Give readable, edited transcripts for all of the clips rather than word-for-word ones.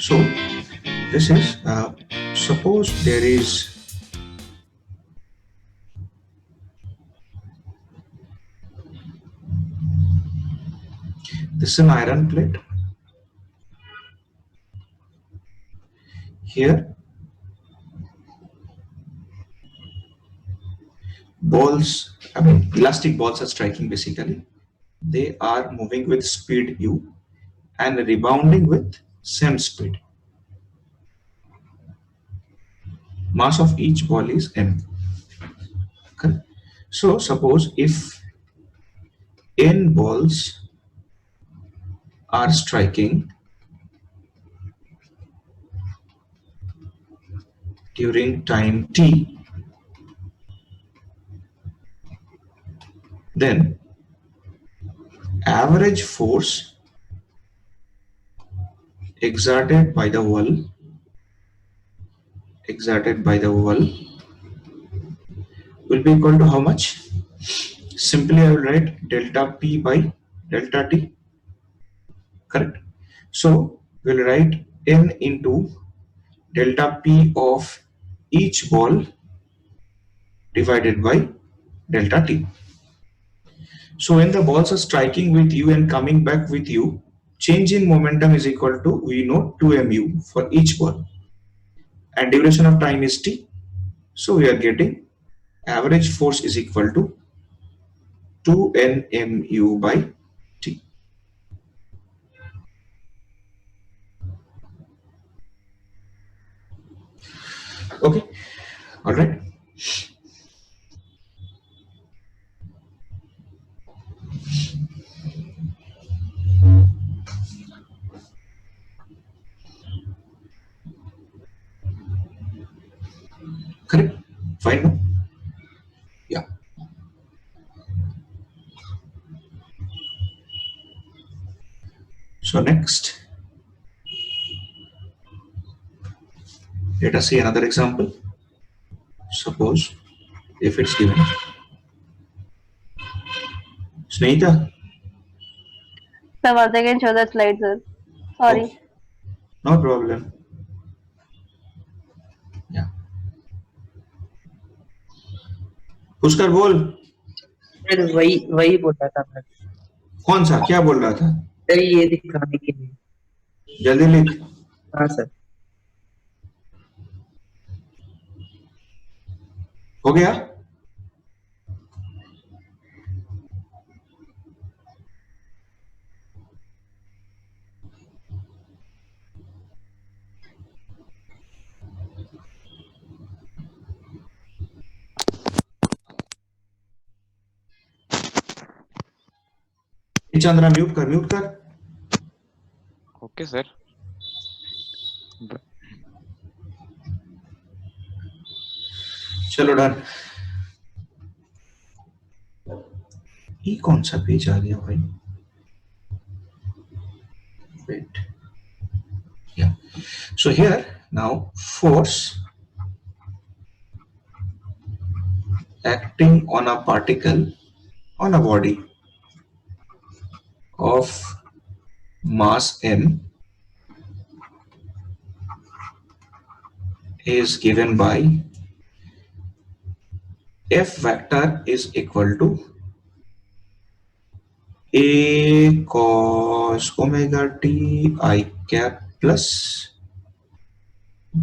So this is suppose there is this is an iron plate. Here balls, I mean elastic balls are striking basically. They are moving with speed u and rebounding with same speed. Mass of each ball is m. Correct? So suppose if n balls are striking during time t, then average force exerted by the wall will be equal to how much? Simply I will write delta p by delta t. Correct? So we'll write n into delta p of each ball divided by delta t. So when the balls are striking with you and coming back with you, change in momentum is equal to, we know, 2mu for each ball, and duration of time is t. So we are getting average force is equal to 2nmu by t. Okay, all right. Correct. Fine. No? Yeah. So next, let us see another example. Suppose if it's given, Snehita. Sir, once again show the slide, sir. Sorry. Okay, no problem. Yeah. Pushkar बोल. Sir वही वही बोल रहा था मैं। कौन सा क्या बोल रहा था? सर ये दिखाने के लिए। जल्दी लिख. हाँ सर। हो गया? चंद्रा म्यूट कर, म्यूट कर. Okay sir. चलो डन. ये कौन सा पेज आ गया भाई? Wait. Yeah. So here now force acting on a particle on a body of mass m is given by F vector is equal to A cos omega t I cap plus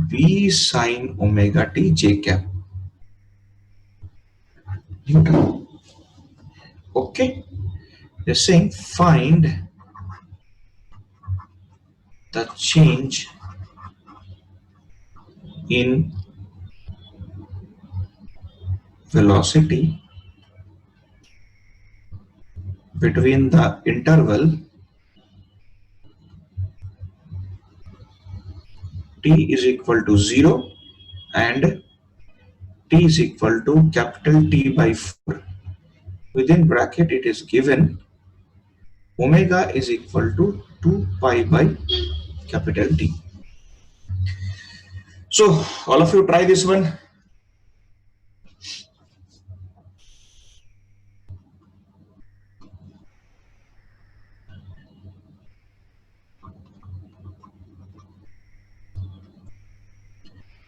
B sin omega t j cap. Newton. Okay. They're saying find the change in velocity between the interval t is equal to 0 and t is equal to capital T by 4. Within bracket it is given omega is equal to 2 pi by capital T. So all of you try this one.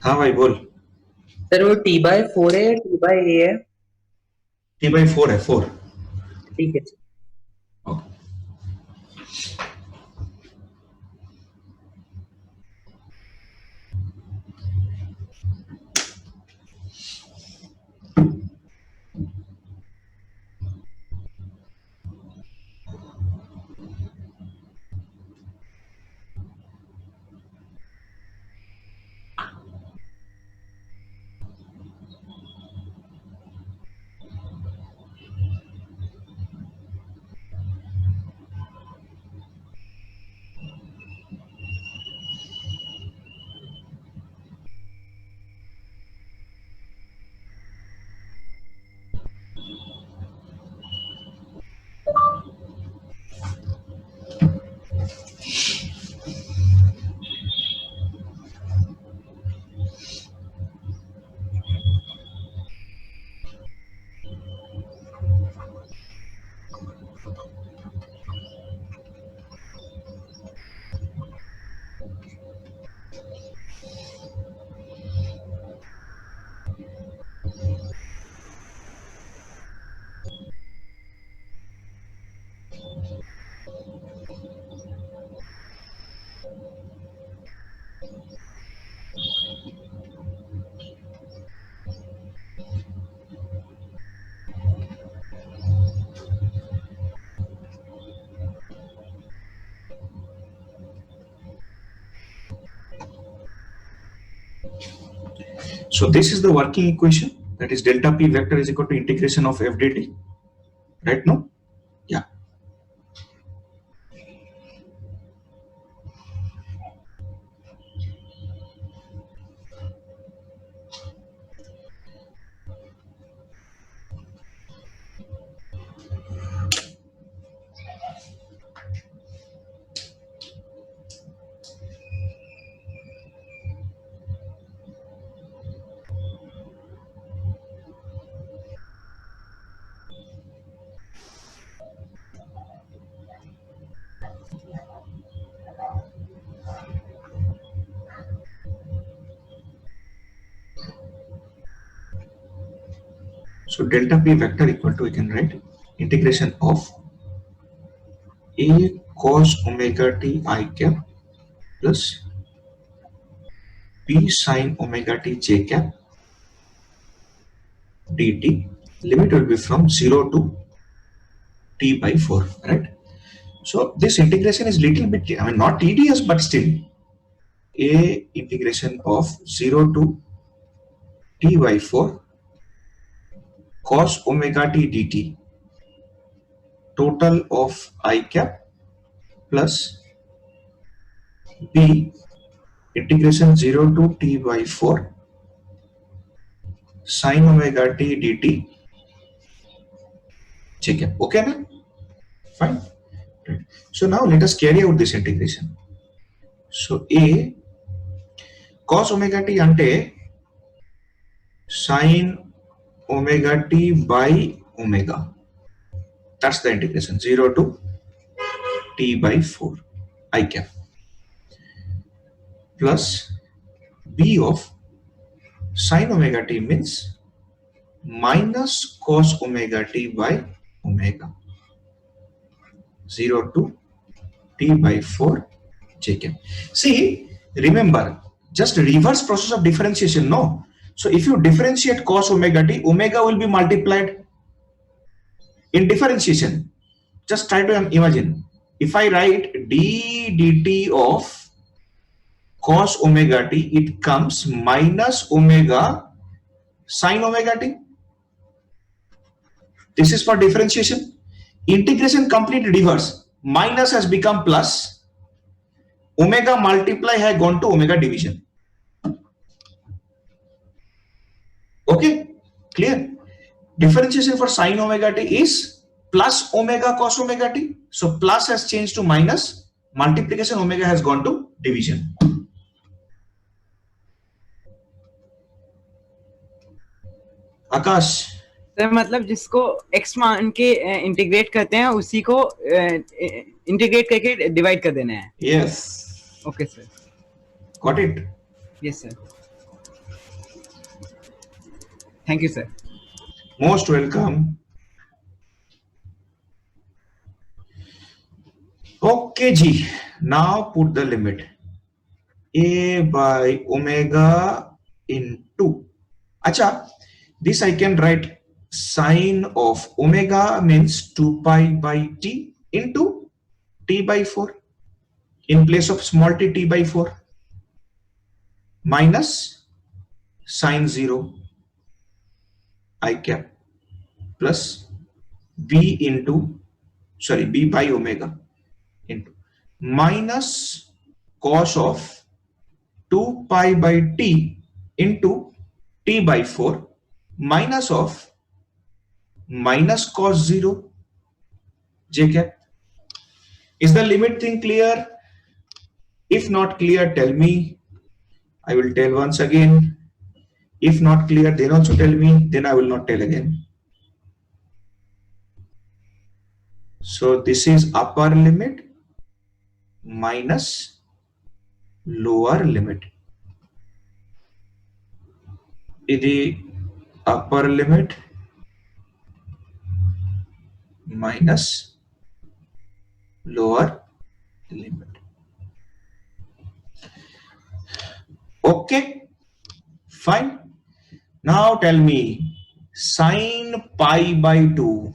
हाँ भाई बोल। Sir वो t/4 है, t/a है? t/4 है, 4। ठीक है। So this is the working equation, that is delta p vector is equal to integration of f dt, right now? Yeah. So delta p vector equal to, we can write integration of a cos omega t I cap plus b sin omega t j cap dt. Limit will be from 0 to t/4, right? So this integration is little bit, I mean, not tedious, but still a integration of 0 to t/4 cos omega t dt total of I cap plus b integration 0 to t/4 sin omega t dt j cap. Okay na? Fine. Right. So now let us carry out this integration. So a cos omega t ante sin omega t by omega. That's the integration 0 to t/4 I cap plus b of sin omega t means minus cos omega t by omega 0 to t/4 j cap. See, remember, just reverse process of differentiation, no? So if you differentiate cos omega t, omega will be multiplied in differentiation. Just try to imagine, if I write d dt of cos omega t, it comes minus omega sin omega t. This is for differentiation. Integration complete reverse. Minus has become plus. Omega multiply has gone to omega division. Okay, clear? Differentiation for sin omega t is plus omega cos omega t. So plus has changed to minus. Multiplication omega has gone to division. Akash, sir मतलब जिसको x मान के integrate करते हैं उसी को integrate करके divide कर देना है. yes, okay sir. got it? Yes sir. Thank you, sir. Most welcome. Okay, G. Now put the limit. A by omega into. Acha, this I can write sine of omega means 2 pi by t into t by 4 in place of small t by 4 minus sine 0 I cap plus b by omega into minus cos of 2 pi by t into t by 4 minus of minus cos 0 j cap. Is the limit thing clear? If not clear, tell me. I will tell once again. If not clear, then also tell me. Then I will not tell again. So this is upper limit minus lower limit. The upper limit minus lower limit. Okay, fine. Now tell me sine pi by 2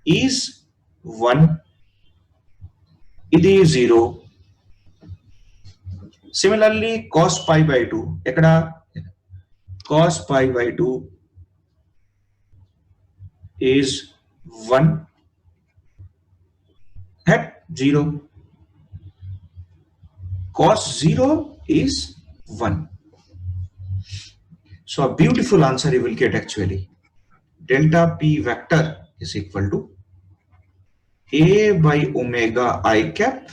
is 1. It is 0. Similarly, cos pi by 2. Ekkada cos pi by 2 is 1 at 0. Cos 0 is 1. So a beautiful answer you will get actually. Delta P vector is equal to A by omega I cap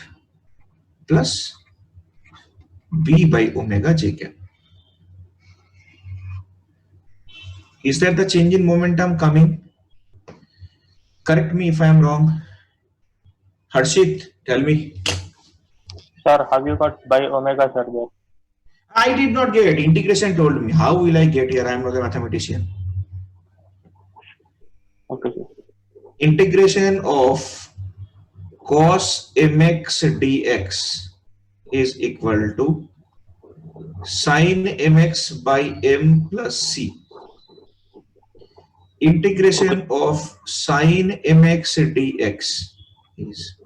plus B by omega j cap. Is there the change in momentum coming? Correct me if I am wrong. Harshit, tell me. Sir, have you got by omega, sir, there? I did not get. Integration told me. How will I get here? I am not a mathematician. Okay, sir. Integration of cos mx dx is equal to sin mx by m plus c. Integration of sin mx dx is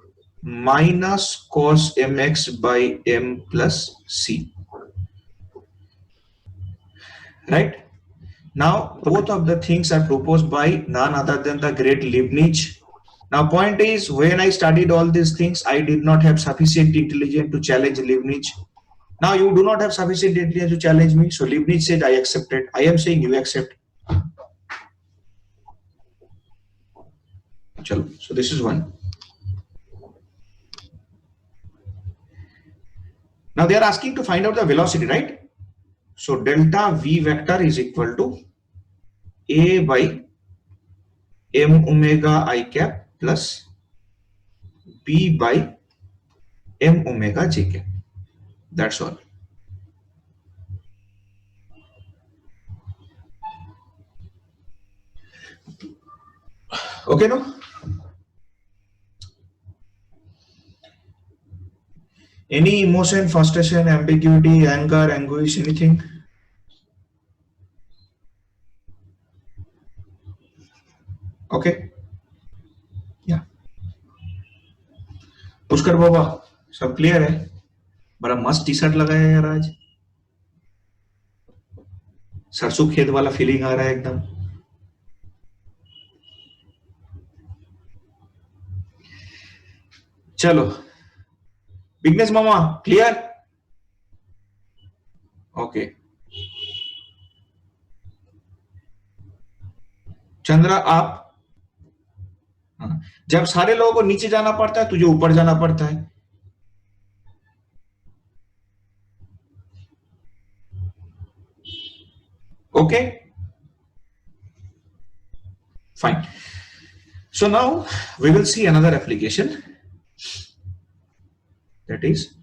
minus cos mx by m plus c. Right? Now, both of the things are proposed by none other than the great Leibniz. Now, point is, when I studied all these things, I did not have sufficient intelligence to challenge Leibniz. Now, you do not have sufficient intelligence to challenge me. So, Leibniz said, I accept it. I am saying you accept. Chalo. So, this is one. Now, they are asking to find out the velocity, right? So, delta V vector is equal to A by m omega I cap plus B by m omega j cap. That's all. Okay, no? Any emotion, frustration, ambiguity, anger, anguish, anything? Okay. Yeah. Pushkar baba सब clear है? बड़ा मस्त T shirt लगाया यार आज. सरसों खेत वाला फीलिंग आ रहा है एकदम. चलो. बिगनेस मामा क्लियर? ओके. चंद्रा आप? हाँ. जब सारे लोगों को नीचे जाना पड़ता है तुझे ऊपर जाना पड़ता है. Okay, fine. So now we will see another application, that is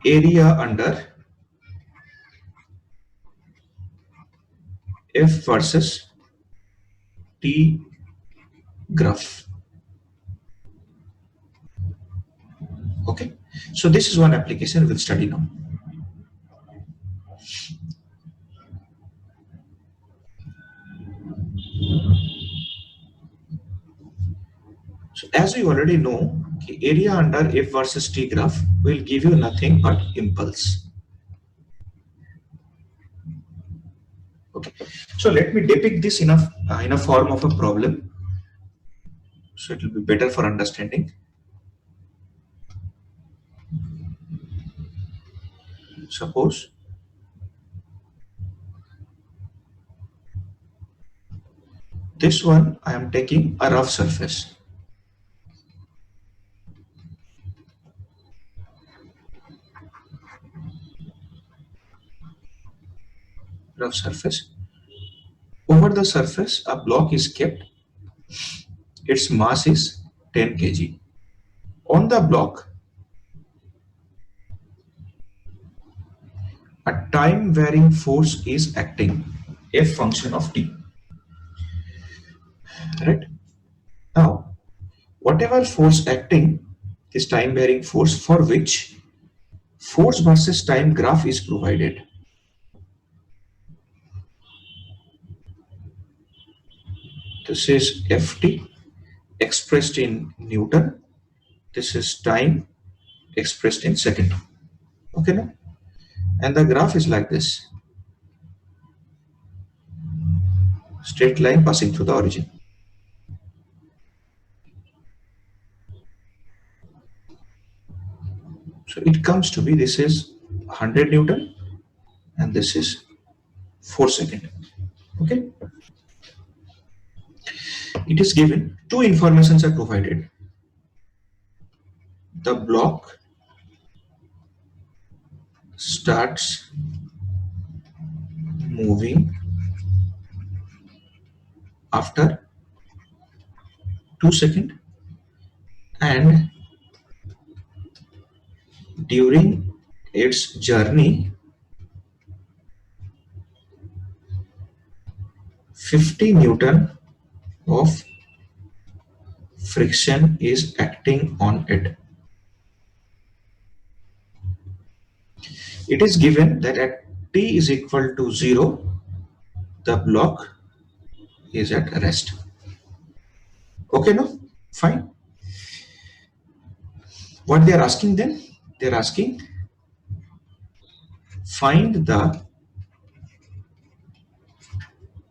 area under F versus T graph. Okay, so this is one application we'll study now. So as we already know, area under F versus T graph will give you nothing but impulse. Okay, so let me depict this in a form of a problem, so it will be better for understanding. Suppose this one I am taking a rough surface. Rough surface. Over the surface, a block is kept. Its mass is 10 kg. On the block, a time varying force is acting, F function of t. Right? Now, whatever force acting, this time varying force for which force versus time graph is provided. This is Ft expressed in Newton. This is time expressed in second. Okay, now? And the graph is like this. Straight line passing through the origin. So it comes to be, this is 100 Newton and this is 4 second. Okay. It is given, two informations are provided. The block starts moving after 2 seconds and during its journey 50 Newton of friction is acting on it. It is given that at t is equal to 0, the block is at rest. Okay, no? Fine. What they are asking then? They are asking, find the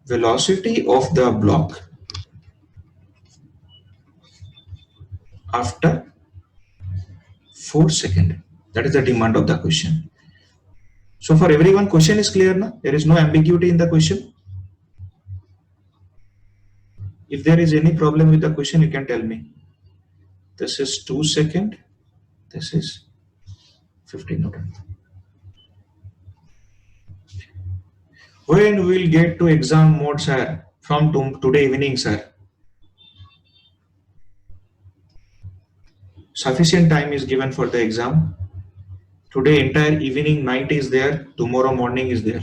velocity of the block after 4 seconds. That is the demand of the question. So for everyone, question is clear now? There is no ambiguity in the question. If there is any problem with the question, you can tell me. This is 2 seconds. This is 15 Newton. When we will get to exam mode, sir? From today evening, sir. Sufficient time is given for the exam. Today entire evening, night is there. Tomorrow morning is there.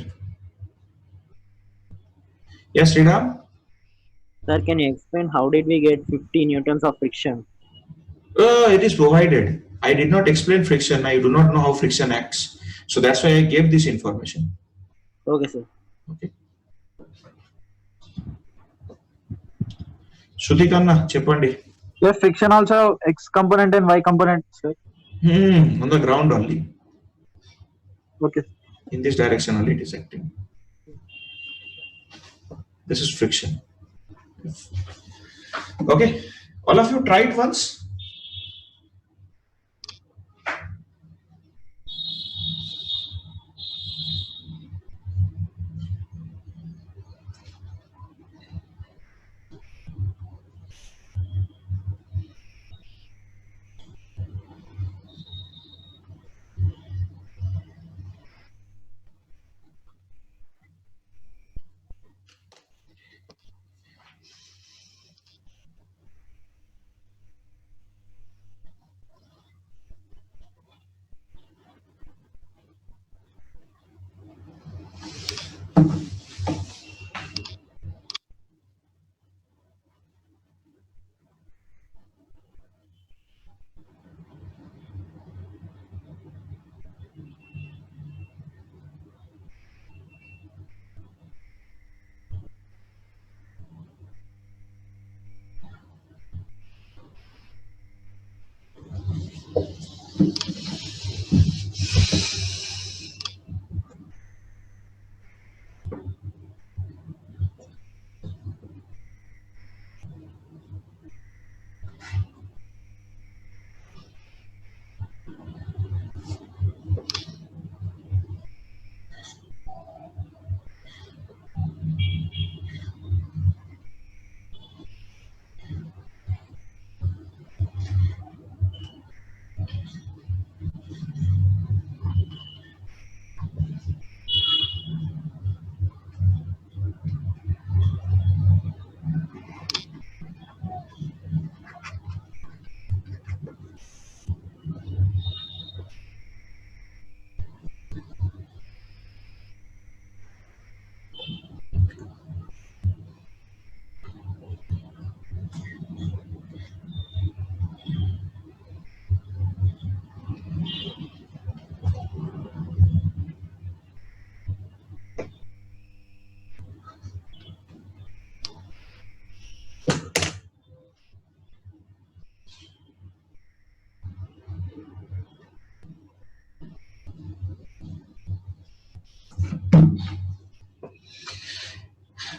Yes, Sridham? Sir, can you explain how did we get 50 newtons of friction? It is provided. I did not explain friction. I do not know how friction acts. So that's why I gave this information. Okay, sir. Okay. Shruti Cheppandi. Sir, friction also X component and Y component, sir. On the ground only. Okay. In this direction only it is acting. This is friction. Okay. All of you tried once?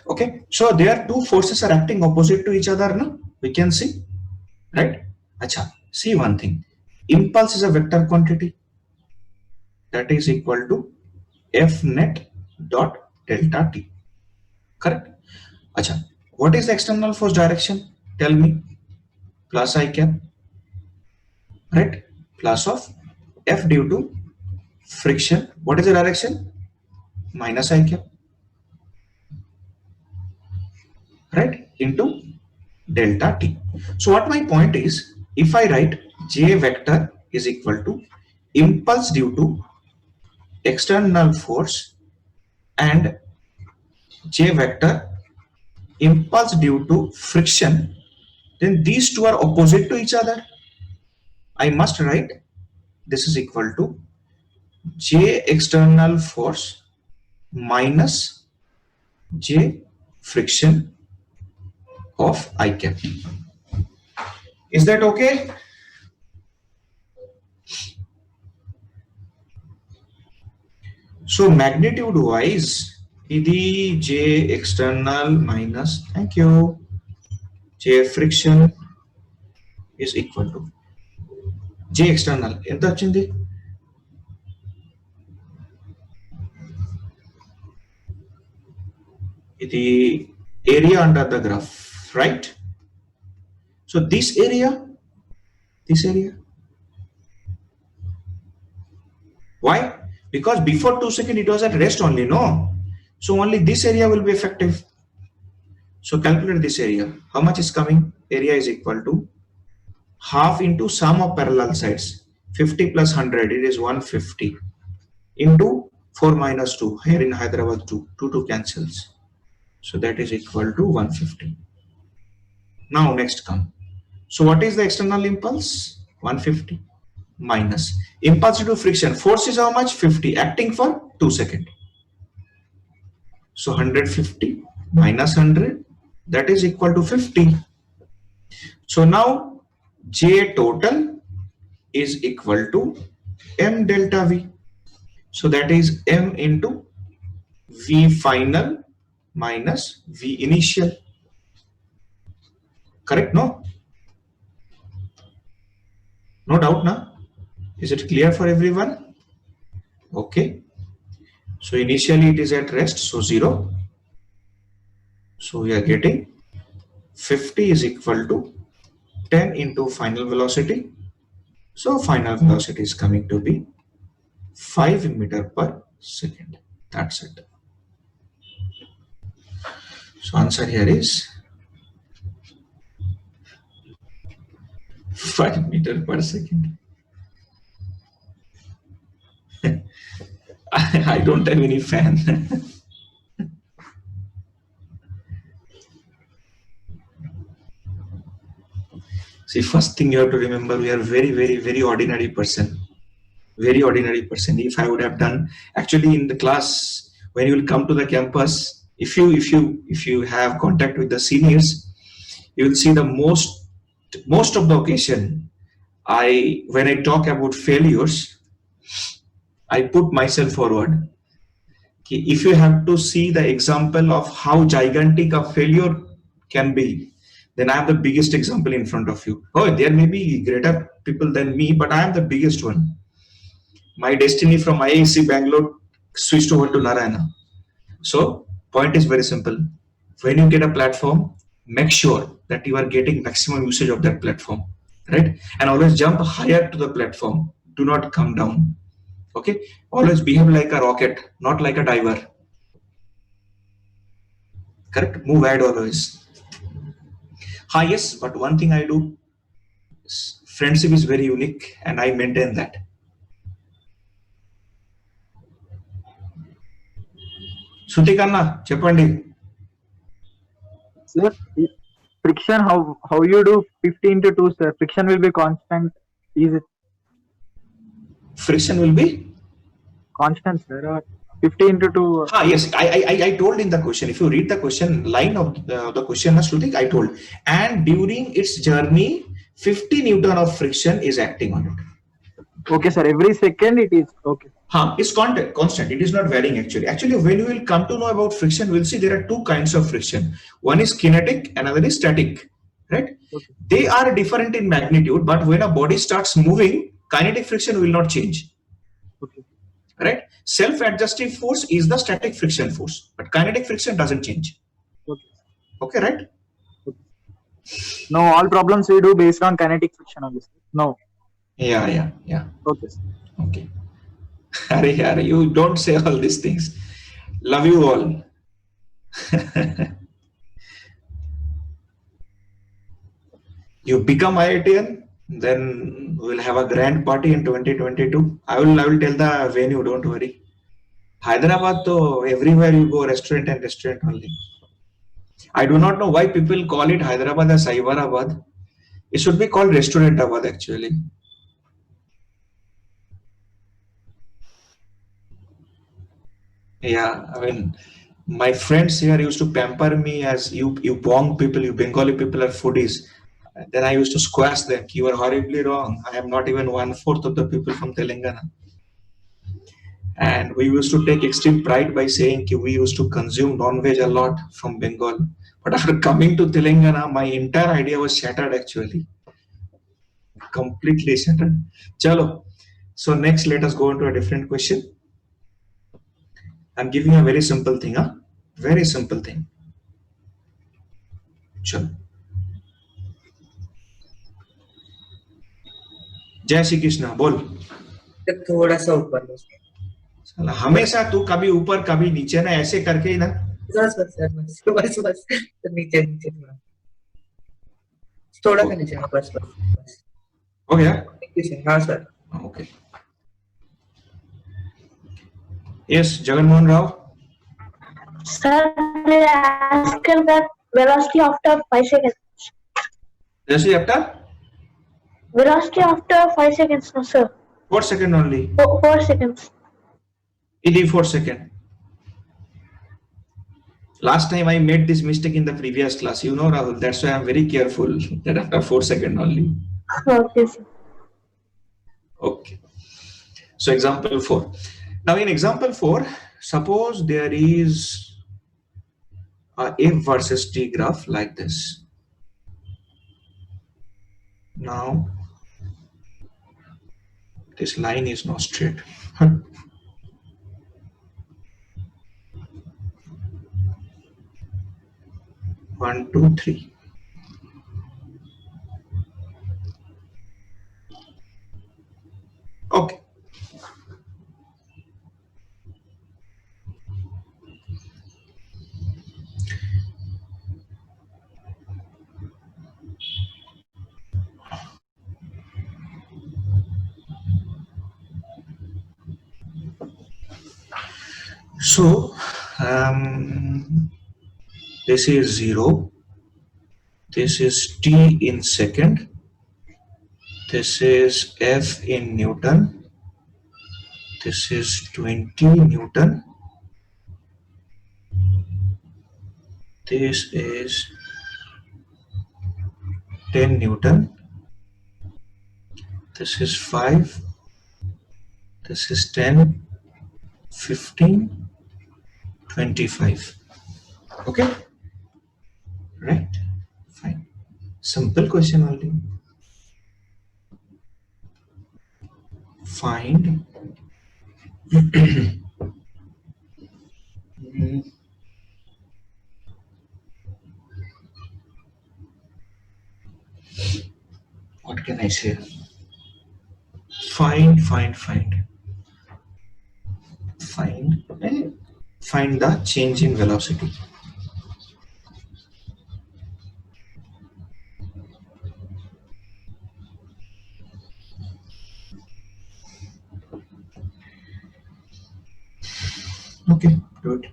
Okay, so there two forces are acting opposite to each other, no? We can see, right? Acha, see one thing. Impulse is a vector quantity that is equal to F net dot delta T. Correct? Acha, what is the external force direction? Tell me. Plus I cap, right? Plus of F due to friction. What is the direction? Minus I cap, right? Into delta T. So what my point is, if I write J vector is equal to impulse due to external force and J vector impulse due to friction, then these two are opposite to each other. I must write this is equal to J external force minus J friction of I cap. Is that okay? So magnitude wise, idi J external minus, thank you, J friction is equal to J external. Enta vachindi? The area under the graph, right? So this area, why? Because before 2 seconds it was at rest only, no? So only this area will be effective. So calculate this area. How much is coming? Area is equal to half into sum of parallel sides. 50 plus 100, it is 150 into 4 minus 2. Here in Hyderabad 2 cancels. So that is equal to 150. Now next come. So what is the external impulse? 150 minus impulse due to friction. Force is how much? 50, acting for 2 seconds. So 150 minus 100, that is equal to 50. So now J total is equal to M delta V. So that is M into V final minus V initial. Correct, no? No doubt, na? Is it clear for everyone? Okay. So initially it is at rest, so 0. So we are getting 50 is equal to 10 into final velocity. So final velocity is coming to be 5 meter per second. That's it. So answer here is 5 meter per second. I don't have any fan. See, first thing you have to remember, we are very ordinary person. Very ordinary person. If I would have done, actually in the class, when you will come to the campus, if you have contact with the seniors, you will see the most of the occasion, when I talk about failures, I put myself forward. If you have to see the example of how gigantic a failure can be, then I am the biggest example in front of you. Oh, there may be greater people than me, but I am the biggest one. My destiny from IISc Bangalore switched over to Narayana. So point is very simple. When you get a platform, make sure that you are getting maximum usage of that platform, right? And always jump higher to the platform. Do not come down. Okay, always behave like a rocket, not like a diver. Correct? Move ahead always. Yes, but one thing I do, friendship is very unique and I maintain that. Sutikanna, Chepandi. Sir, friction, how you do 15 to 2, sir? Friction will be constant. Is it Friction will be constant, sir? Or 15 to 2? Yes, I told in the question. If you read the question line of the question, Shruti, I told. And during its journey, 50 Newton of friction is acting on it. Okay, sir. Every second it is okay. It's constant. It is not varying actually. Actually, when we will come to know about friction, we'll see there are two kinds of friction. One is kinetic, another is static, right? Okay. They are different in magnitude, but when a body starts moving, kinetic friction will not change, Okay. right? Self-adjusting force is the static friction force, but kinetic friction doesn't change. Okay. Okay, right? No, all problems we do based on kinetic friction only. No. Yeah. Okay, sir. Okay. Harry, you don't say all these things. Love you all. You become IITian, then we'll have a grand party in 2022. I will tell the venue, don't worry. Hyderabad, though, everywhere you go, restaurant and restaurant only. I do not know why people call it Hyderabad as Cyberabad. It should be called Restaurantabad actually. Yeah, I mean, my friends here used to pamper me as you Bong people, you Bengali people are foodies. Then I used to squash them. You are horribly wrong. I am not even 1/4 of the people from Telangana. And we used to take extreme pride by saying we used to consume non-veg a lot from Bengal. But after coming to Telangana, my entire idea was shattered actually. Completely shattered. Chalo. So next, let us go on to a different question. I'm giving a very simple thing, huh? Very simple thing. Chalo. जय श्री कृष्णा बोल. थोड़ा सा ऊपर लो साला हमेशा तू कभी ऊपर कभी नीचे ना ऐसे करके ही ना. बस बस सर बस तो नीचे नीचे थोड़ा सा नीचे बस हो गया. हाँ sir. Okay. Yes, Jagan Mohan Rao. Sir, they asked that velocity after 5 seconds. Velocity after Velocity after 5 seconds, no, sir. 4 seconds only. 4 seconds. It is 4 seconds. Last time I made this mistake in the previous class. You know, Rahul. That's why I'm very careful that after 4 seconds only. Okay, sir. Okay. So example 4. Now in example 4, suppose there is a F versus T graph like this. Now this line is not straight. 1, 2, 3. Okay. So this is 0. This is T in second. This is F in Newton. This is 20 Newton. This is 10 Newton. This is 5. This is 10, 15, 25. Okay? Right? Fine. Simple question only. Find what can I say? Find the change in velocity. Okay, do it.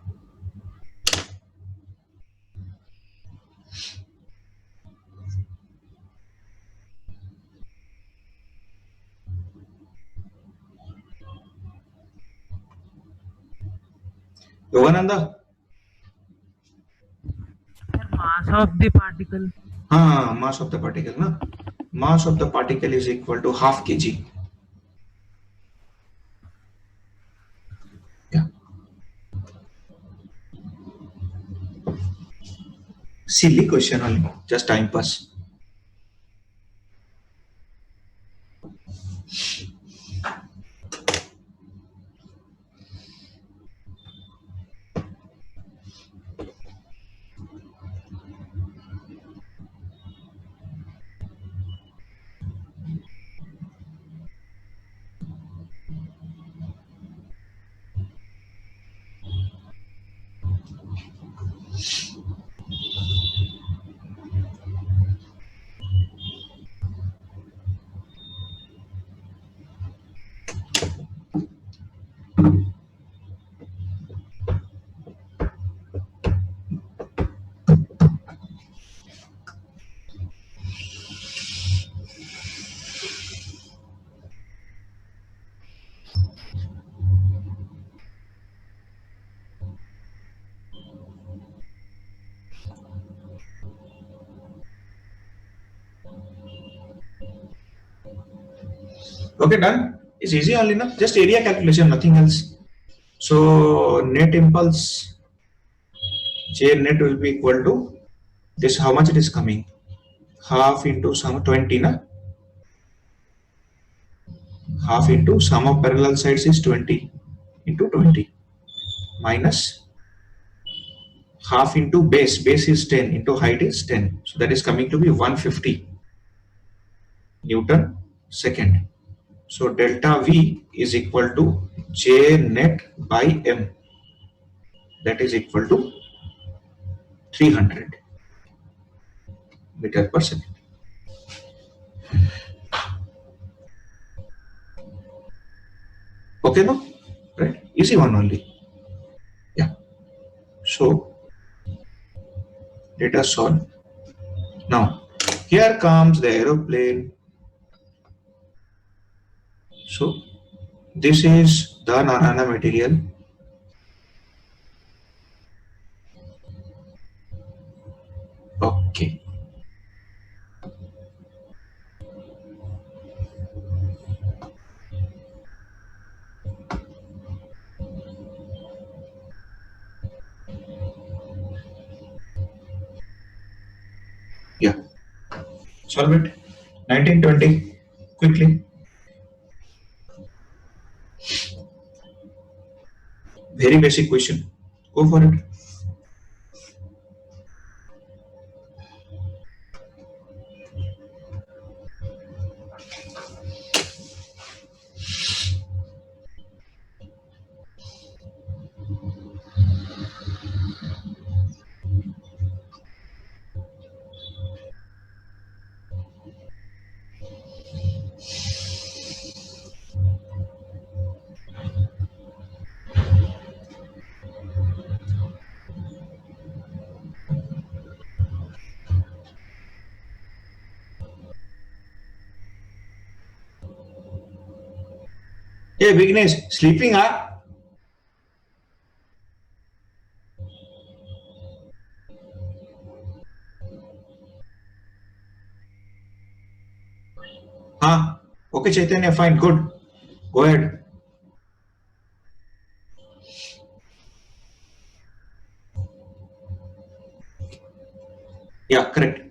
Yogananda? Mass of the particle. Mass of the particle, na? Mass of the particle is equal to half kg. Silly question only, just time pass. Okay, done. It's easy only, no? Just area calculation, nothing else. So net impulse J net will be equal to this. How much it is coming? Half into sum 20, na? Half into sum of parallel sides is 20 into 20 minus half into base. Base is 10 into height is 10. So that is coming to be 150 Newton second. So delta V is equal to J net by M. That is equal to 300 meter per second. Okay, no? Right? Easy one only. Yeah. So let us solve. Now, here comes the aeroplane. So this is the Narana material. Okay. Yeah. Solve it. 1920. Quickly. Very basic question. Go for it. Hey Vignesh, sleeping, huh? Huh? Okay, Chaitanya, fine, good. Go ahead. Yeah, correct.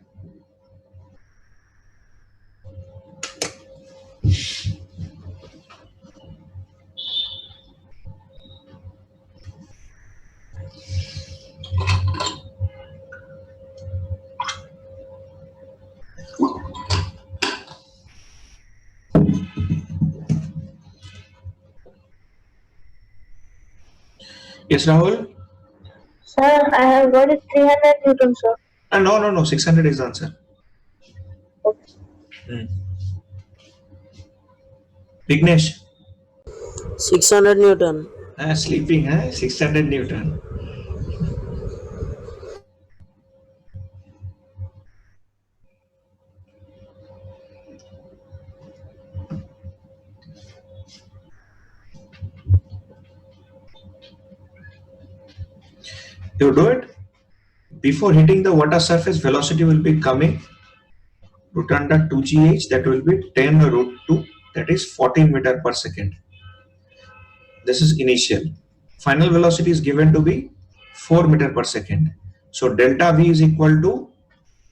Yes, Rahul? Sir, I have got it 300 Newton, sir. No. 600 is the answer. Okay. Vignesh? 600 Newton. Sleeping, huh? 600 Newton. You do it. Before hitting the water surface, velocity will be coming root under 2gh, that will be 10 root 2, that is 14 meter per second. This is initial. Final velocity is given to be 4 meter per second. So delta V is equal to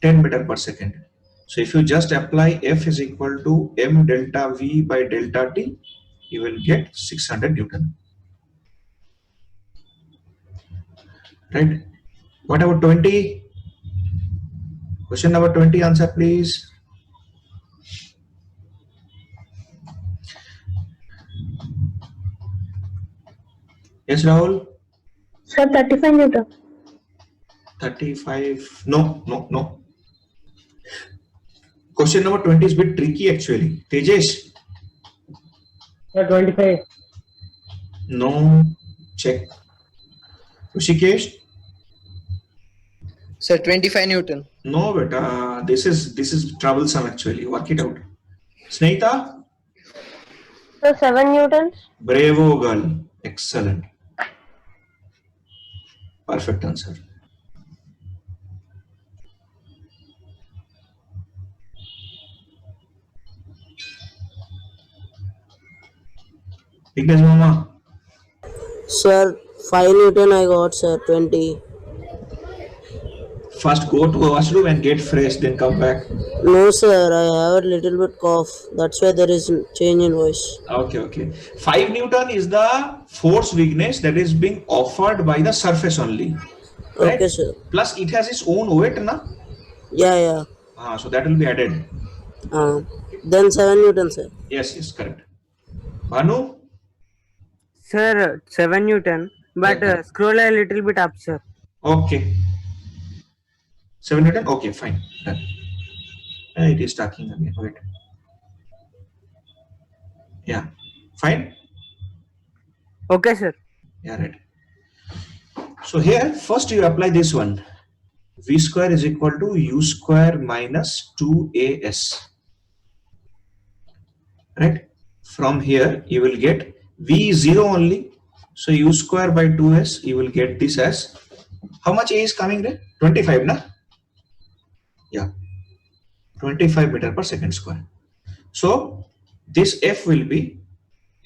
10 meter per second. So if you just apply F is equal to m delta V by delta T, you will get 600 Newton. Right? What about 20? Question number 20, answer please. Yes, Rahul? Sir, 35 Newton. 35. No. Question number 20 is a bit tricky actually. Tejesh? Sir, 25. No. Check. Rishikesh? Sir, 25 Newton. No, beta. This is troublesome actually. Work it out. Snehita? Sir, 7 Newtons. Bravo girl. Excellent. Perfect answer. Ignesh Mama? Sir, 5 Newton I got, sir. 20. First go to washroom and get fresh, then come back. No, sir. I have a little bit cough. That's why there is change in voice. Okay. 5 Newton is the force weakness that is being offered by the surface only. Right? Okay, sir. Plus it has its own weight, na? Yeah. So that will be added. Then 7 Newton, sir. Yes, correct. Bhanu? Sir, 7 Newton, but Okay. scroll a little bit up, sir. Okay. 7 Newton? Okay, fine. Done. It is talking again. Wait. Yeah. Fine? Okay, sir. Yeah, right. So here, first you apply this one. V square is equal to U square minus 2AS. Right? From here, you will get V is 0 only. So U square by 2S, you will get this as, how much A is coming there? 25, na? Yeah. 25 meter per second square. So this F will be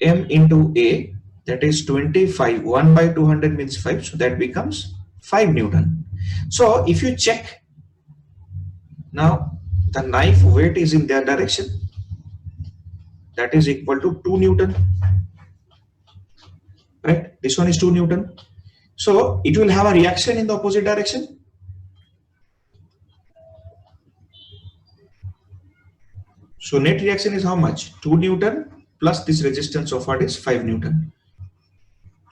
M into A, that is 25. 1 by 200 means 5. So that becomes 5 Newton. So if you check, now the knife weight is in their direction. That is equal to 2 Newton. Right? This one is 2 Newton. So it will have a reaction in the opposite direction. So net reaction is how much? 2 Newton plus this resistance of what is 5 Newton.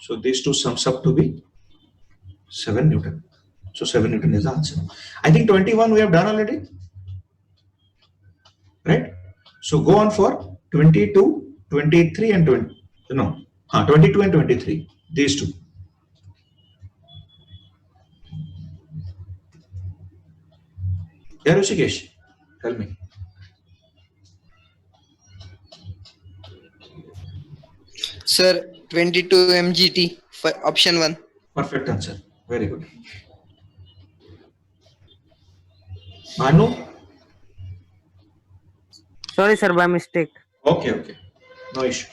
So these two sums up to be 7 Newton. So 7 Newton is the answer. I think 21 we have done already. Right? So go on for 22, 23 and 20. No, 22 and 23. These two. Yeah, Rishikesh, tell me. Sir, 22 mgt for option 1. Perfect answer. Very good. Manu? Sorry, sir, by mistake. Okay. No issue.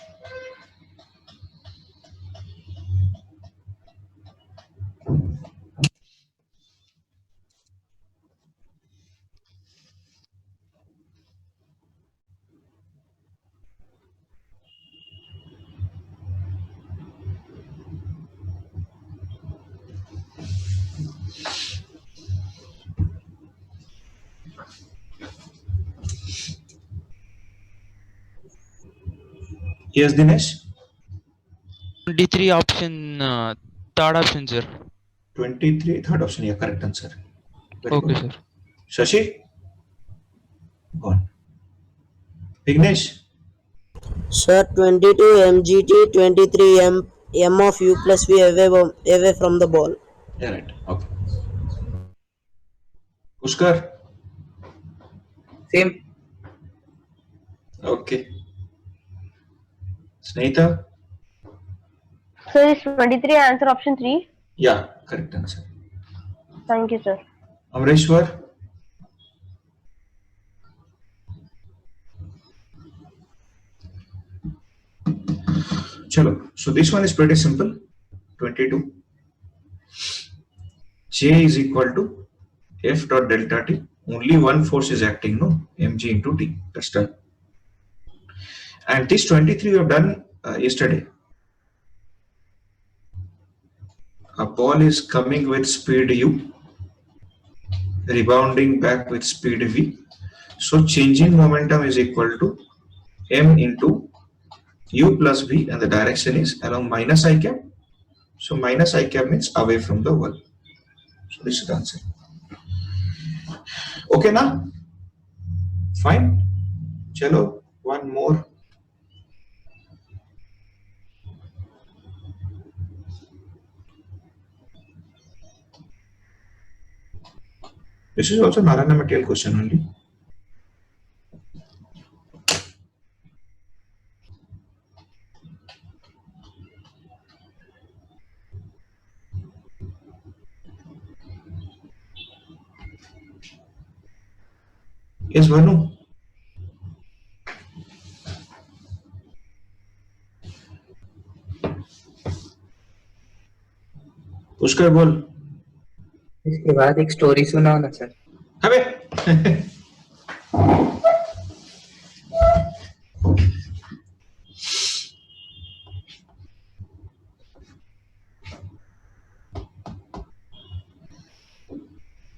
Yes, Dinesh? 23 option, third option, sir. 23, third option. Yeah, correct answer. Very Okay, good. sir. Shashi? Go on. Vignesh? Sir, 22 mgt, 23 m of u plus v away from the ball. Yeah, right. Okay. Pushkar? Same. Okay. Snehita? Sir, is 23 answer option 3? Yeah, correct answer. Thank you, sir. Amreshwar? Chalo. So this one is pretty simple. 22. J is equal to F dot delta T. Only one force is acting, no? Mg into T. That's done. And this 23 we have done yesterday. A ball is coming with speed u, rebounding back with speed v. So changing momentum is equal to m into u plus v, and the direction is along minus I cap. So minus I cap means away from the wall. So this is the answer. Okay now? Fine. Chalo, one more. This is also Narayana material question only. Yes, Vanu. Pushkar बोल. इसके बाद एक story सुनाओ ना sir. अबे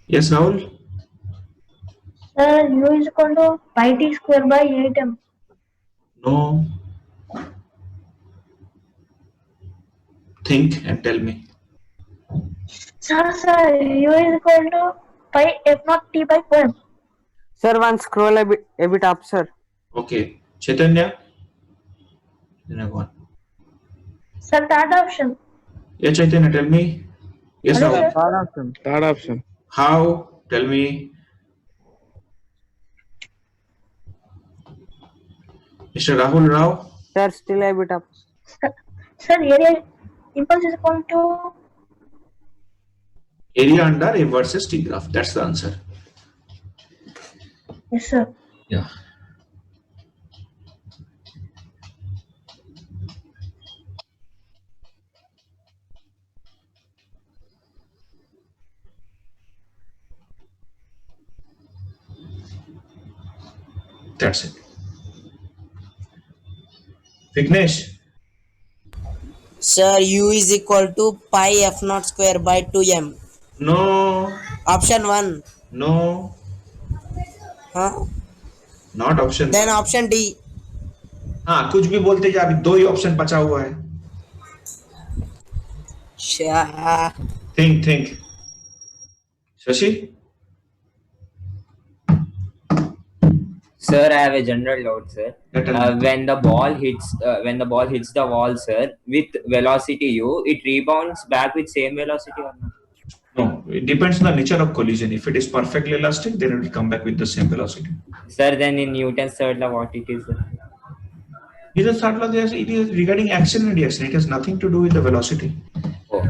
yes, Rahul. Sir, U is equal to pi t square by 8m. No. Think and tell me. Sir, U is equal to pi f naught t by 4m. Sir, one scroll a bit up, sir. Okay. Chaitanya? One. Sir, third option. Yeah, Chaitanya, tell me. Yes, Hello, Rahul. sir. Third option. How? Tell me. Mr. Rahul Rao? Sir, still a bit up. Sir, area impulse is equal to Area under A versus T graph. That's the answer. yes, sir. Yeah. That's it. Vignesh? Sir, U is equal to pi f naught square by 2m. No. Option 1. No. Huh? Not option. Then option D. हाँ कुछ भी बोलते जा, अभी दो ही option बचा हुआ है. Think. Shashi? Sir, I have a general doubt, sir. Yeah, tell me. When the ball hits the wall, sir, with velocity u, it rebounds back with same velocity or not? No, it depends on the nature of collision. If it is perfectly elastic, then it will come back with the same velocity. Sir, then in Newton's third law, what it is? It is third law, it is regarding action and reaction. It has nothing to do with the velocity. Oh,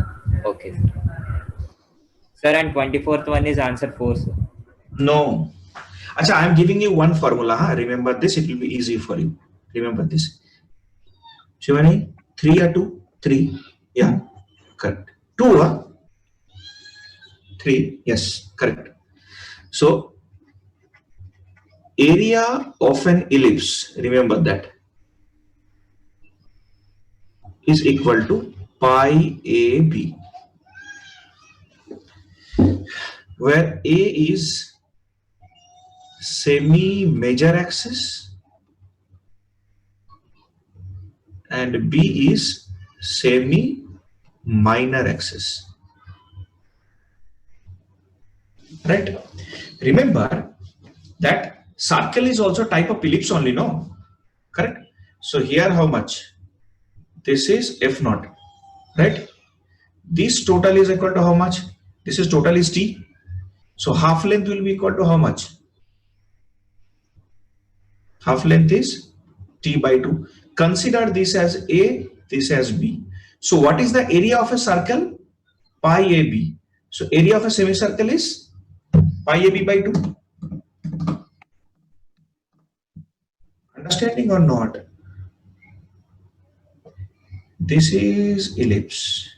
okay, sir. Sir, and 24th one is answer 4, sir. No. Acha, I am giving you one formula. Huh? Remember this, it will be easy for you. Remember this. Shivani, 3 or 2? 3. Yeah, correct. 2 or 3? Yes, correct. So, area of an ellipse, remember that, is equal to pi AB, where A is semi-major axis and B is semi-minor axis. Right? Remember that circle is also type of ellipse only, no? Correct? So here how much? This is F naught, right? This total is equal to how much? This is total is T. So half length will be equal to how much? Half length is T by 2. Consider this as A, this as B. So what is the area of a circle? Pi AB. So area of a semicircle is pi AB by 2. Understanding or not? This is ellipse.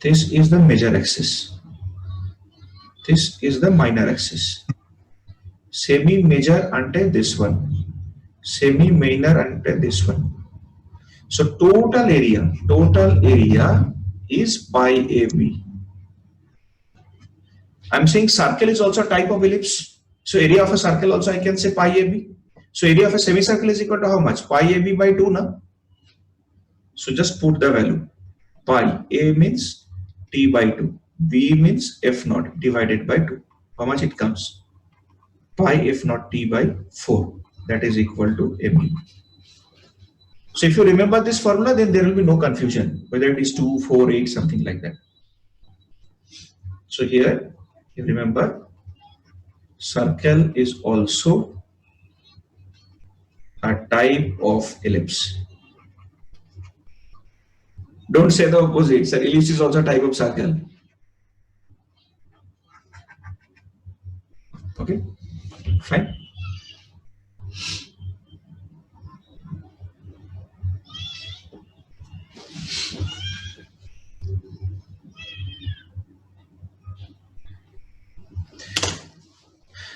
This is the major axis. This is the minor axis. Semi-major ante this one. Semi-minor ante this one. So total area is pi AB. I'm saying circle is also a type of ellipse. So area of a circle also I can say pi AB. So area of a semicircle is equal to how much? Pi AB by 2, na? So just put the value. Pi A means T by 2. B means F naught divided by 2. How much it comes? Pi F naught T by 4. That is equal to AB. So if you remember this formula, then there will be no confusion whether it is 2, 4, 8, something like that. So here you remember circle is also a type of ellipse. Don't say the opposite. Sir, ellipse is also a type of circle. Okay, fine.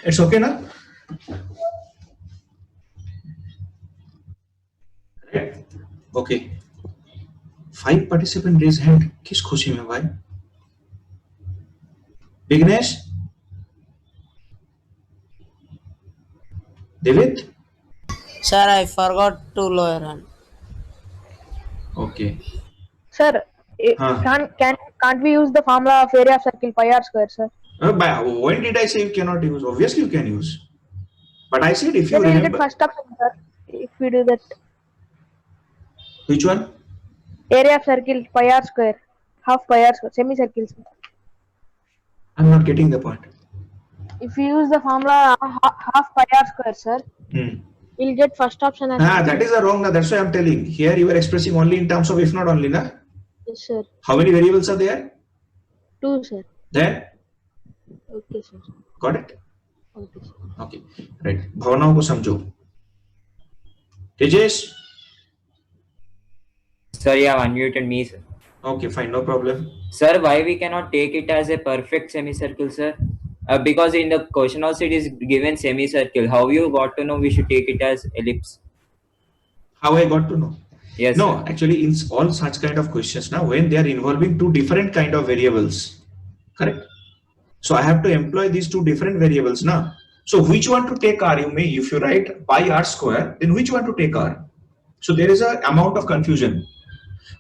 It's okay now? Right. Okay. 5 participant raise hand. किस खुशी में भाई? Vignesh? David? Sir, I forgot to lower hand. Okay. Sir, can't we use the formula of area of circle pi r square, sir? When did I say you cannot use? Obviously you can use. But I said if you Then we'll get remember. first option, sir. If we do that, Which one? area of circle pi r square, half pi r square, semicircle, sir. I'm not getting the point. If we use the formula half pi r square, sir, we'll get first option as That is a wrong. That's why I'm telling. Here you are expressing only in terms of if not only, na? Yes, sir. How many variables are there? 2, sir. Then Okay, sir. got it? Okay, sir. Okay. Right. भावनाओं को समझो. Tejas? Sir, you have unmuted me, sir. Okay, fine, no problem. Sir, why we cannot take it as a perfect semicircle, sir? Because in the question also it is given semicircle. How you got to know we should take it as ellipse? How I got to know? Yes. No, sir. actually, in all such kind of questions now, when they are involving two different kind of variables, correct? So I have to employ these two different variables now. So which one to take R? You may, if you write pi r square, then which one to take R? So there is a amount of confusion.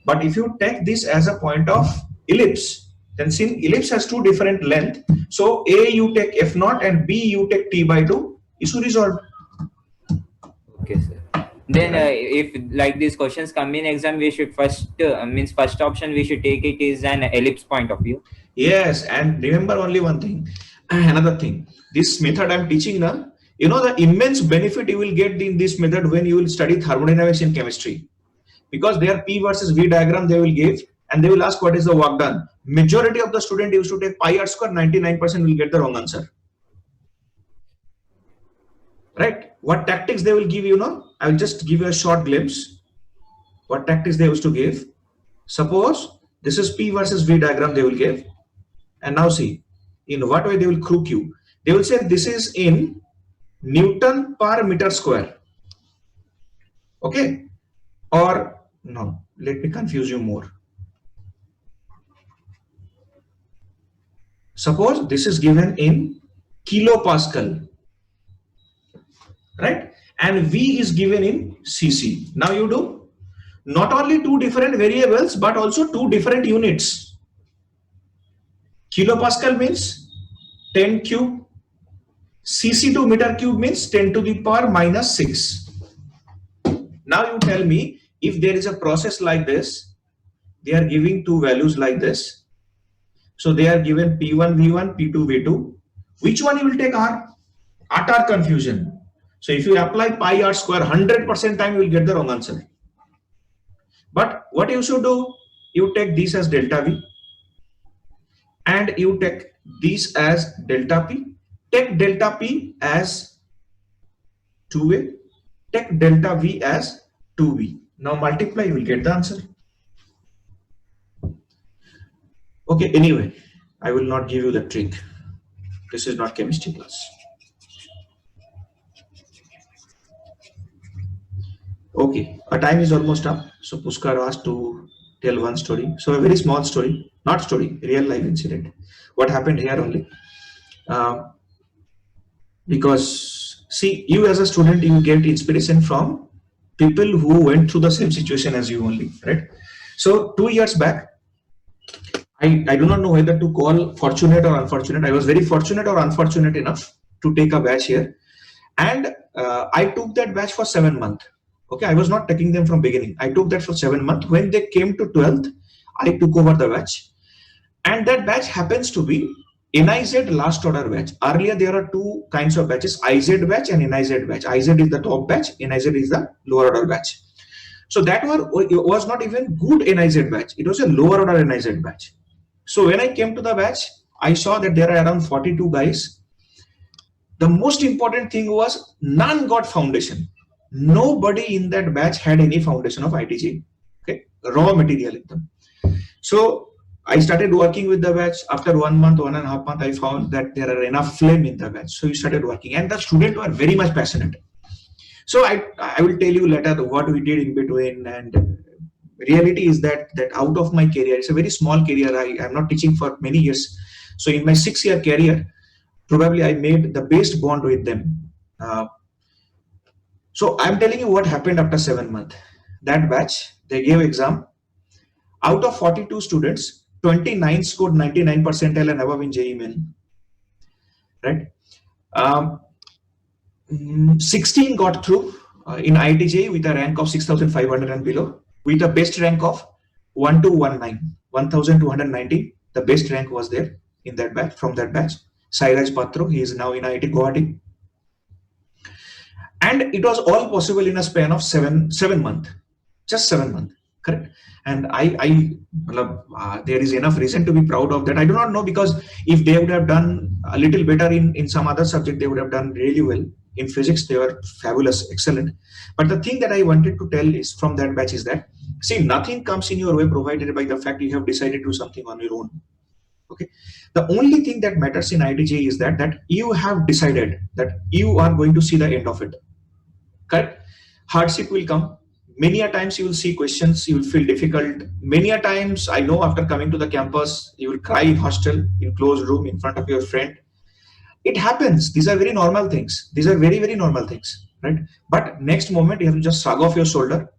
But if you take this as a point of ellipse, then since ellipse has two different length, so A you take F naught and B you take T by 2, issue resolved. Okay, sir. Then if like these questions come in exam, we should first first option we should take it is an ellipse point of view. Yes, and remember only one thing, another thing. This method I'm teaching now, you know the immense benefit you will get in this method when you will study thermodynamics in chemistry. Because their P versus V diagram they will give and they will ask what is the work done. Majority of the student used to take pi r square, 99% will get the wrong answer. Right? What tactics they will give you know? I will just give you a short glimpse. What tactics they used to give. Suppose this is P versus V diagram they will give. And now see, in what way they will crook you. They will say this is in Newton per meter square. Okay? Or no, let me confuse you more. Suppose this is given in kilopascal, right? And V is given in cc. Now you do not only two different variables, but also two different units. Kilopascal means 10 cube. cc to meter cube means 10 to the power minus 6. Now you tell me if there is a process like this, they are giving two values like this. So they are given P1 V1, P2 V2. Which one you will take R? Utter confusion. So if you apply pi r square 100% time, you will get the wrong answer. But what you should do, you take this as delta V and you take this as delta P. Take delta P as 2A. Take delta V as 2V. Now multiply, you will get the answer. Okay, anyway, I will not give you the trick. This is not chemistry class. Okay, our time is almost up. So Pushkar asked to tell one story. So a very small story, not story, real life incident. What happened here only? Because see, you as a student, you get inspiration from people who went through the same situation as you only, right? So 2 years back, I do not know whether to call fortunate or unfortunate. I was very fortunate or unfortunate enough to take a batch here, and I took that batch for 7 months. Okay, I was not taking them from beginning. I took that for 7 months. When they came to 12th, I took over the batch, and that batch happens to be NIZ last order batch. Earlier there are two kinds of batches: IZ batch and NIZ batch. IZ is the top batch, NIZ is the lower order batch. So that was not even good NIZ batch. It was a lower order NIZ batch. So when I came to the batch, I saw that there are around 42 guys. The most important thing was none got foundation. Nobody in that batch had any foundation of ITJ. Okay, raw material in them. So I started working with the batch. After 1 month, 1.5 months, I found that there are enough flame in the batch. So we started working, and the students were very much passionate. So I will tell you later what we did in between. And reality is that out of my career, it's a very small career. I am not teaching for many years. So in my 6-year career, probably I made the best bond with them. So I'm telling you what happened after 7 months. That batch, they gave exam. Out of 42 students, 29 scored 99 percentile and above in JEE Main. Right? 16 got through in IITJ with a rank of 6,500 and below, with a best rank of 1290. The best rank was there in that batch, from that batch. Sairaj Patro, he is now in IIT Guwahati. And it was all possible in a span of 7 months, just 7 months, correct? And there is enough reason to be proud of that. I do not know, because if they would have done a little better in some other subject, they would have done really well. In physics, they were fabulous, excellent. But the thing that I wanted to tell is from that batch is that, see, nothing comes in your way provided by the fact you have decided to do something on your own. Okay. The only thing that matters in IITJ is that you have decided that you are going to see the end of it. Correct? Hardship will come. Many a times you will see questions, you will feel difficult. Many a times, I know after coming to the campus, you will cry in hostel, in closed room, in front of your friend. It happens. These are very normal things. These are very, very normal things, right? But next moment, you have to just shrug off your shoulder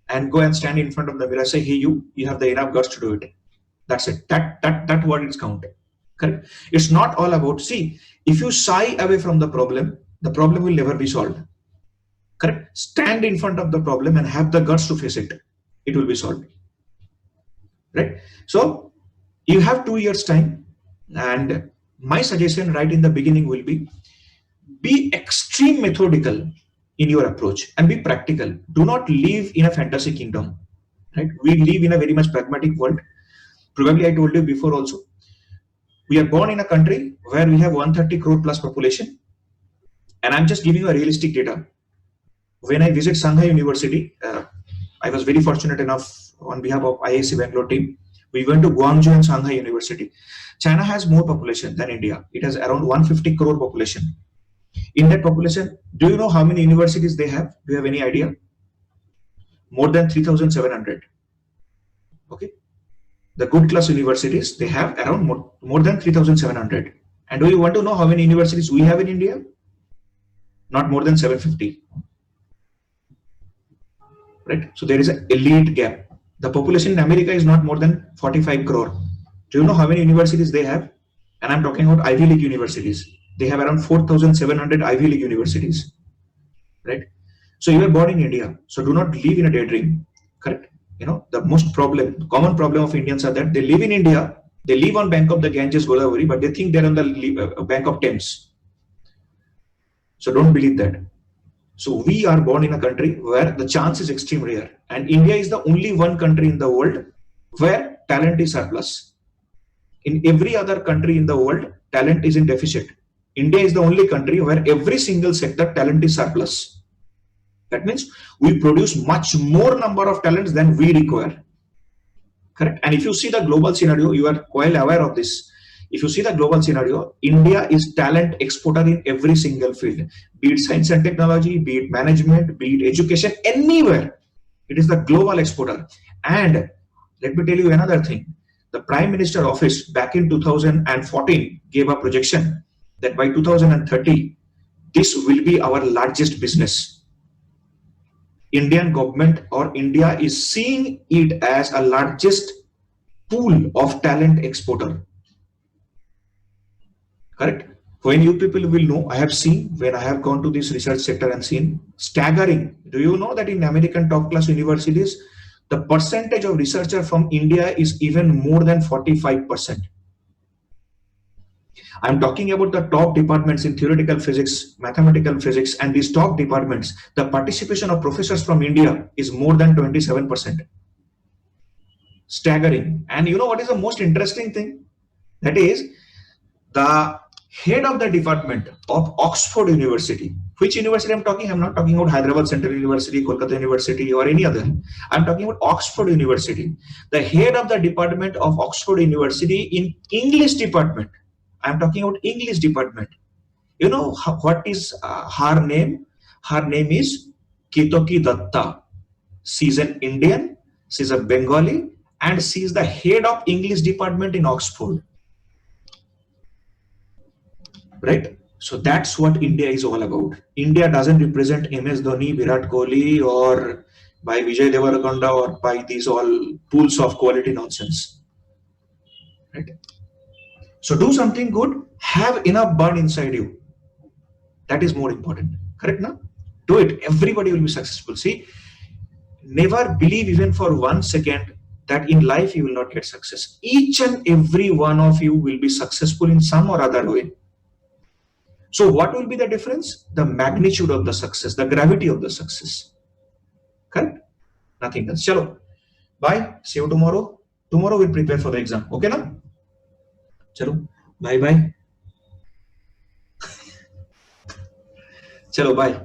and go and stand in front of the mirror, say, hey, you have the enough guts to do it. That's it. That word is counted. Correct? It's not all about, see, if you shy away from the problem will never be solved. Correct? Stand in front of the problem and have the guts to face it. It will be solved. Right? So you have 2 years time, and my suggestion right in the beginning will be extreme methodical in your approach and be practical. Do not live in a fantasy kingdom. Right? We live in a very much pragmatic world. Probably I told you before also. We are born in a country where we have 130 crore plus population, and I'm just giving you a realistic data. When I visit Shanghai University, I was very fortunate enough on behalf of IISc Bangalore team. We went to Guangzhou and Shanghai University. China has more population than India. It has around 150 crore population. In that population, do you know how many universities they have? Do you have any idea? More than 3,700. Okay. The good class universities, they have around more than 3,700. And do you want to know how many universities we have in India? Not more than 750. Right? So there is an elite gap. The population in America is not more than 45 crore. Do you know how many universities they have? And I'm talking about Ivy League universities. They have around 4,700 Ivy League universities. Right? So you are born in India. So do not live in a daydream. Correct? You know, the common problem of Indians are that they live in India, they live on bank of the Ganges, Godavari, but they think they're on the bank of Thames. So don't believe that. So we are born in a country where the chance is extremely rare. And India is the only one country in the world where talent is surplus. In every other country in the world, talent is in deficit. India is the only country where every single sector talent is surplus. That means we produce much more number of talents than we require. correct? And if you see the global scenario, you are well aware of this. If you see the global scenario, India is talent exporter in every single field, be it science and technology, be it management, be it education, anywhere. It is the global exporter. And let me tell you another thing. The Prime Minister office back in 2014 gave a projection that by 2030, this will be our largest business. Indian government or India is seeing it as a largest pool of talent exporter. Correct? When you people will know, I have seen when I have gone to this research sector and seen staggering. Do you know that in American top class universities, the percentage of researcher from India is even more than 45%. I'm talking about the top departments in theoretical physics, mathematical physics, and these top departments. The participation of professors from India is more than 27%. Staggering. And you know what is the most interesting thing? That is the head of the department of Oxford University. Which university I'm talking? I'm not talking about Hyderabad Central University, Kolkata University, or any other. I'm talking about Oxford University. The head of the department of Oxford University in English department. I'm talking about English department. You know what is her name? Her name is Ketoki Datta. She's an Indian, she's a Bengali, and she's the head of English department in Oxford. Right? So that's what India is all about. India doesn't represent MS Dhoni, Virat Kohli, or by Vijay Deverakonda, or by these all pools of quality nonsense. Right? So do something good, have enough burn inside you. That is more important. Correct now? Do it. Everybody will be successful. See, never believe even for 1 second that in life you will not get success. Each and every one of you will be successful in some or other way. So what will be the difference? The magnitude of the success, the gravity of the success. Correct? Nothing else. Chalo. Bye. See you tomorrow. Tomorrow we'll prepare for the exam. Okay na? Chalo. Bye bye. Chalo. Bye.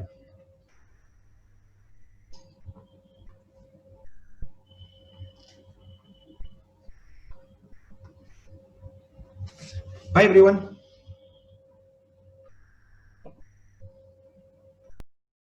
Bye everyone.